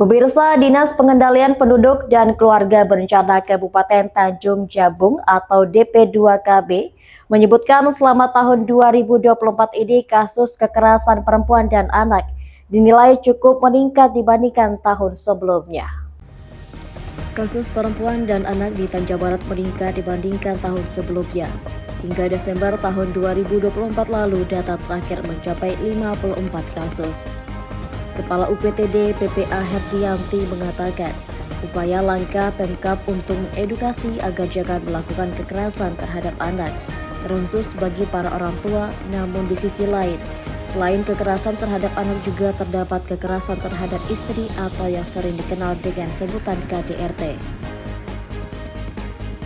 Pemirsa, Dinas Pengendalian Penduduk dan Keluarga Berencana Kabupaten Tanjung Jabung atau DP2KB menyebutkan selama tahun 2024 ini kasus kekerasan perempuan dan anak dinilai cukup meningkat dibandingkan tahun sebelumnya. Kasus perempuan dan anak di Tanjung Barat meningkat dibandingkan tahun sebelumnya. Hingga Desember tahun 2024 lalu data terakhir mencapai 54 kasus. Kepala UPTD PPA Herdianti mengatakan, upaya langkah Pemkab untuk mengedukasi agar jangan melakukan kekerasan terhadap anak, terkhusus bagi para orang tua. Namun di sisi lain, selain kekerasan terhadap anak juga terdapat kekerasan terhadap istri atau yang sering dikenal dengan sebutan KDRT.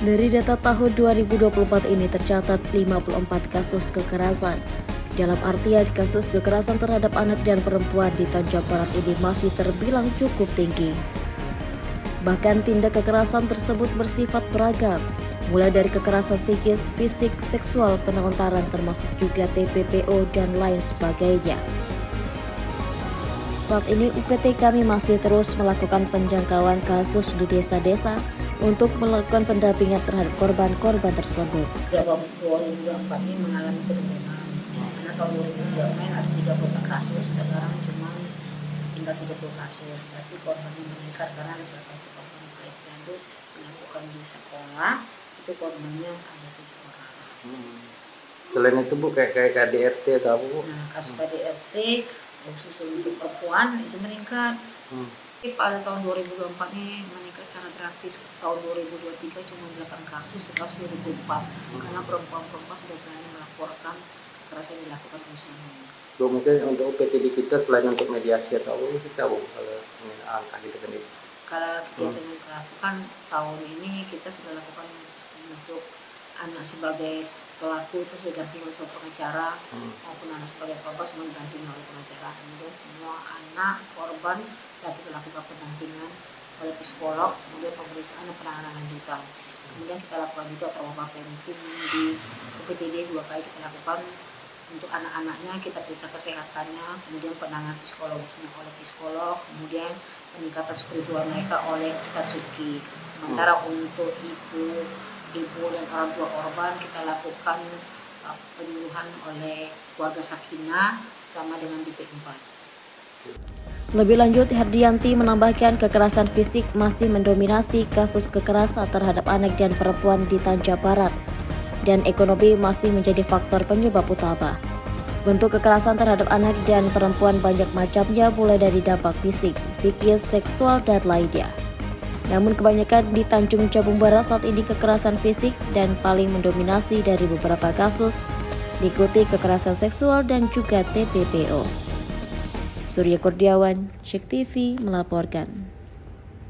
Dari data tahun 2024 ini tercatat 54 kasus kekerasan. Dalam artian kasus kekerasan terhadap anak dan perempuan di Tanjung Barat ini masih terbilang cukup tinggi. Bahkan tindak kekerasan tersebut bersifat beragam, mulai dari kekerasan psikis, fisik, seksual, penelantaran termasuk juga TPPO dan lain sebagainya. Saat ini UPT kami masih terus melakukan penjangkauan kasus di desa-desa untuk melakukan pendampingan terhadap korban-korban tersebut. 2024 ini mengalami penurunan. Tahun 2003 ada 30 kasus, sekarang cuma tinggal 30 kasus, tapi korbannya meningkat karena ada salah satu korban pelecehan itu dilakukan di sekolah, itu korbannya ada 7 orang. Selain itu Bu, kayak KDRT atau apa Bu? Nah, kasus KDRT khusus untuk perempuan itu meningkat. Pada tahun 2024 ini meningkat secara drastis. Tahun 2023 cuma 8 kasus, setelah 2004 karena perempuan-perempuan sudah berani melaporkan kekerasan yang dilakukan oleh suaminya. Bu, mungkin untuk UPTD kita selain untuk mediasi atau apa sih tahu kalau angka kita sendiri? Kalau kegiatan yang kita lakukan tahun ini kita sudah lakukan untuk anak sebagai pelaku itu sudah didampingi oleh seorang pengacara, maupun anak sebagai korban semua didampingi oleh pengacara. Kemudian semua anak korban telah kita lakukan pendampingan oleh psikolog, kemudian pemeriksaan dan penanganan lanjutan. Kemudian kita lakukan juga trauma preventif di UPTD 2 kali kita lakukan untuk anak-anaknya, kita periksa kesehatannya, kemudian penanganan psikologisnya oleh psikolog, kemudian peningkatan spiritual mereka oleh Ustadz Suki. Sementara untuk ibu dan orang tua korban kita lakukan penyuluhan oleh keluarga Sakinah sama dengan BP4. Lebih lanjut, Herdianti menambahkan kekerasan fisik masih mendominasi kasus kekerasan terhadap anak dan perempuan di Tanjung Barat, dan ekonomi masih menjadi faktor penyebab utama. Bentuk kekerasan terhadap anak dan perempuan banyak macamnya, mulai dari dampak fisik, psikis, seksual, dan lainnya. Namun kebanyakan di Tanjung Jabung Barat saat ini kekerasan fisik dan paling mendominasi dari beberapa kasus, diikuti kekerasan seksual dan juga TPPO. Surya Kurniawan, Syek TV melaporkan.